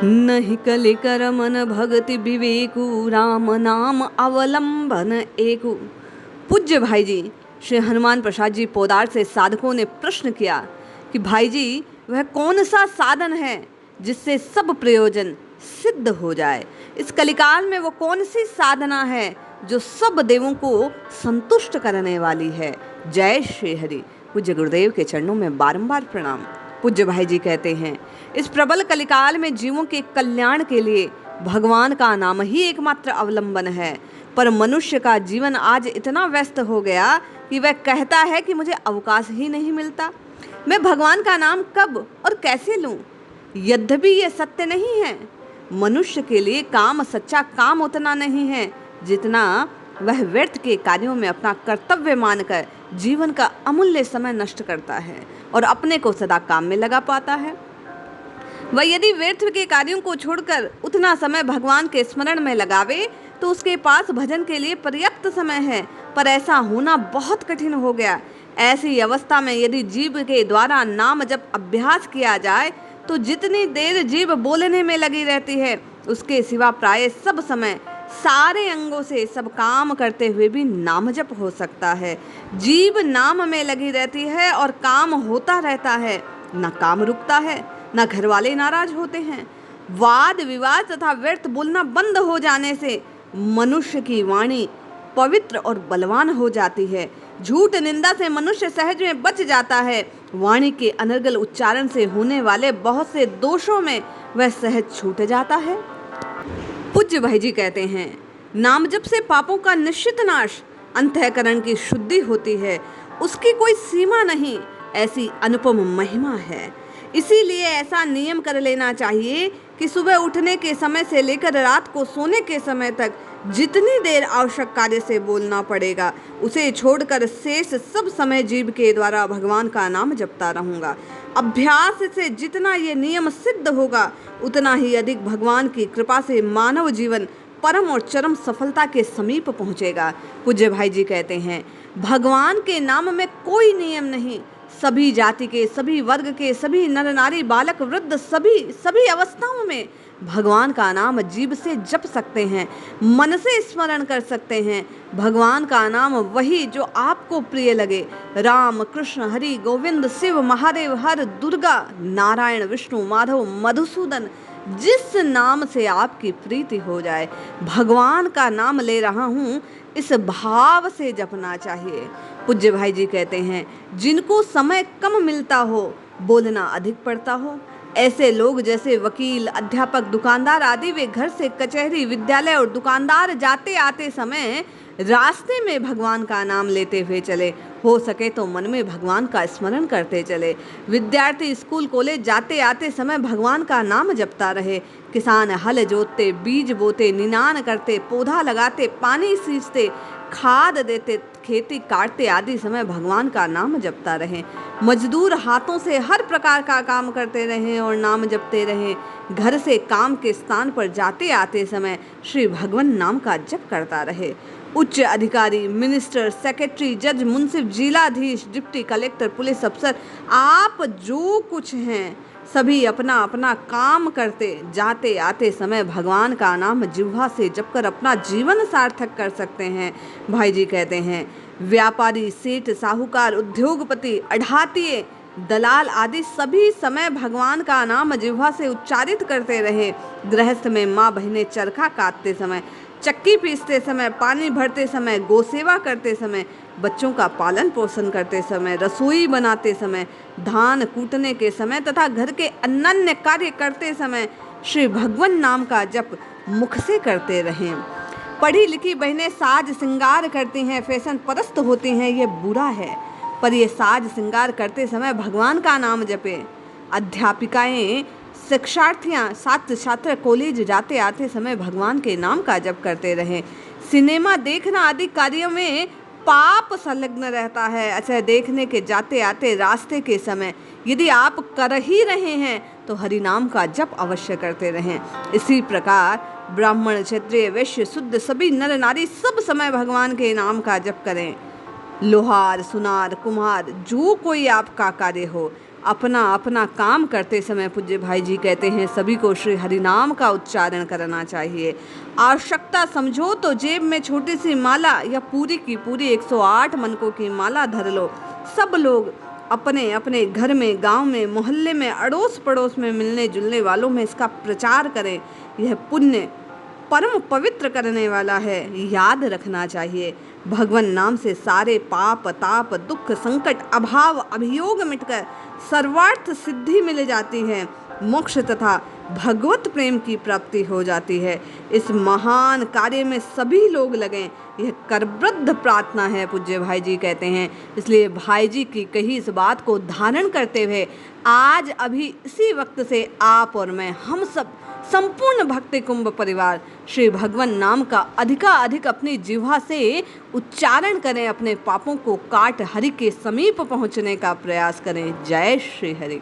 नहीं कलिकर मन भगति विवेकु राम नाम अवलंबन एकु। पूज्य भाई जी श्री हनुमान प्रसाद जी पोदार से साधकों ने प्रश्न किया कि भाई जी वह कौन सा साधन है जिससे सब प्रयोजन सिद्ध हो जाए। इस कलिकाल में वो कौन सी साधना है जो सब देवों को संतुष्ट करने वाली है। जय श्री हरि। पूज्य गुरुदेव के चरणों में बारंबार प्रणाम। पूज्य भाई जी कहते हैं, इस प्रबल कलिकाल में जीवों के कल्याण के लिए भगवान का नाम ही एकमात्र अवलंबन है। पर मनुष्य का जीवन आज इतना व्यस्त हो गया कि वह कहता है कि मुझे अवकाश ही नहीं मिलता, मैं भगवान का नाम कब और कैसे लूं। यद्यपि ये सत्य नहीं है। मनुष्य के लिए काम सच्चा काम उतना नहीं है जितना वह व्यर्थ के कार्यों में अपना कर्तव्य मानकर जीवन का अमूल्य समय नष्ट करता है और अपने को सदा काम में लगा पाता है। वह यदि व्यर्थ के कार्यों को छोड़कर उतना समय भगवान के स्मरण में लगावे तो उसके पास भजन के लिए पर्याप्त समय है, पर ऐसा होना बहुत कठिन हो गया। ऐसी अवस्था में यदि जीव के द्वारा नाम जब अभ्यास किया जाए तो जितनी देर जीव बोलने में लगी रहती है उसके सिवा प्राय सब समय सारे अंगों से सब काम करते हुए भी नाम जप हो सकता है। जीव नाम में लगी रहती है और काम होता रहता है, न काम रुकता है, न घर वाले नाराज होते हैं। वाद विवाद तथा व्यर्थ बोलना बंद हो जाने से मनुष्य की वाणी पवित्र और बलवान हो जाती है। झूठ निंदा से मनुष्य सहज में बच जाता है। वाणी के अनर्गल उच्चारण से होने वाले बहुत से दोषों में वह सहज छूट जाता है। पूज्य भाई जी कहते हैं, नाम जप से पापों का निश्चित नाश, अंतःकरण की शुद्धि होती है, उसकी कोई सीमा नहीं, ऐसी अनुपम महिमा है। इसीलिए ऐसा नियम कर लेना चाहिए कि सुबह उठने के समय से लेकर रात को सोने के समय तक जितनी देर आवश्यक कार्य से बोलना पड़ेगा उसे छोड़कर शेष सब समय जीव के द्वारा भगवान का नाम जपता रहूँगा। अभ्यास से जितना ये नियम सिद्ध होगा उतना ही अधिक भगवान की कृपा से मानव जीवन परम और चरम सफलता के समीप पहुँचेगा। पूज्य भाई जी कहते हैं, भगवान के नाम में कोई नियम नहीं। सभी जाति के, सभी वर्ग के, सभी नर नारी बालक वृद्ध सभी अवस्थाओं में भगवान का नाम जीभ से जप सकते हैं, मन से स्मरण कर सकते हैं। भगवान का नाम वही जो आपको प्रिय लगे। राम कृष्ण हरि गोविंद शिव महादेव हर दुर्गा नारायण विष्णु माधव मधुसूदन, जिस नाम से आपकी प्रीति हो जाए। भगवान का नाम ले रहा हूँ इस भाव से जपना चाहिए। पूज्य भाई जी कहते हैं, जिनको समय कम मिलता हो, बोलना अधिक पड़ता हो, ऐसे लोग जैसे वकील, अध्यापक, दुकानदार आदि वे घर से कचहरी, विद्यालय और दुकानदार जाते आते समय रास्ते में भगवान का नाम लेते हुए चले। हो सके तो मन में भगवान का स्मरण करते चले। विद्यार्थी स्कूल कॉलेज जाते आते समय भगवान का नाम जपता रहे। किसान हल जोतते, बीज बोते, निनान करते, पौधा लगाते, पानी सींचते, खाद देते, खेती काटते आदि समय भगवान का नाम जपता रहे। मजदूर हाथों से हर प्रकार का काम करते रहें और नाम जपते रहें। घर से काम के स्थान पर जाते आते समय श्री भगवान नाम का जप करता रहे। उच्च अधिकारी, मिनिस्टर, सेक्रेटरी, जज, मुंसिफ, जिलाधीश, डिप्टी कलेक्टर, पुलिस अफसर, आप जो कुछ हैं सभी अपना अपना काम करते जाते आते समय भगवान का नाम जिह्वा से जपकर अपना जीवन सार्थक कर सकते हैं। भाई जी कहते हैं, व्यापारी, सेठ, साहूकार, उद्योगपति, अढ़ातिये, दलाल आदि सभी समय भगवान का नाम जिह्वा से उच्चारित करते रहे। गृहस्थ में माँ बहनें चरखा काटते समय, चक्की पीसते समय, पानी भरते समय, गोसेवा करते समय, बच्चों का पालन पोषण करते समय, रसोई बनाते समय, धान कूटने के समय तथा घर के अन्य कार्य करते समय श्री भगवान नाम का जप मुख से करते रहें। पढ़ी लिखी बहनें साज श्रृंगार करती हैं, फैशन परस्त होती हैं, ये बुरा है, पर ये साज श्रृंगार करते समय भगवान का नाम जपें। अध्यापिकाएं, शिक्षार्थियाँ, छात्र छात्र कॉलेज जाते आते समय भगवान के नाम का जप करते रहें। सिनेमा देखना आदि कार्यों में पाप संलग्न रहता है। अच्छा, देखने के जाते आते रास्ते के समय यदि आप कर ही रहे हैं तो हरि नाम का जप अवश्य करते रहें। इसी प्रकार ब्राह्मण, क्षत्रिय, वैश्य, शुद्ध सभी नर नारी सब समय भगवान के नाम का जप करें। लोहार, सुनार, कुम्हार, जो कोई आपका कार्य हो, अपना अपना काम करते समय पूज्य भाई जी कहते हैं सभी को श्री हरि नाम का उच्चारण करना चाहिए। आवश्यकता समझो तो जेब में छोटी सी माला या पूरी की पूरी 108 मनकों की माला धर लो। सब लोग अपने अपने घर में, गांव में, मोहल्ले में, अड़ोस पड़ोस में मिलने जुलने वालों में इसका प्रचार करें। यह पुण्य परम पवित्र करने वाला है, याद रखना चाहिए। भगवान नाम से सारे पाप ताप दुख संकट अभाव अभियोग मिटकर सर्वार्थ सिद्धि मिल जाती है, मोक्ष तथा भगवत प्रेम की प्राप्ति हो जाती है। इस महान कार्य में सभी लोग लगें, यह करवृद्ध प्रार्थना है, पूज्य भाई जी कहते हैं। इसलिए भाई जी की कही इस बात को धारण करते हुए आज अभी इसी वक्त से आप और मैं, हम सब संपूर्ण भक्ति कुंभ परिवार श्री भगवान नाम का अधिकाधिक अपनी जिह्वा से उच्चारण करें, अपने पापों को काट हरि के समीप पहुंचने का प्रयास करें। जय श्री हरि।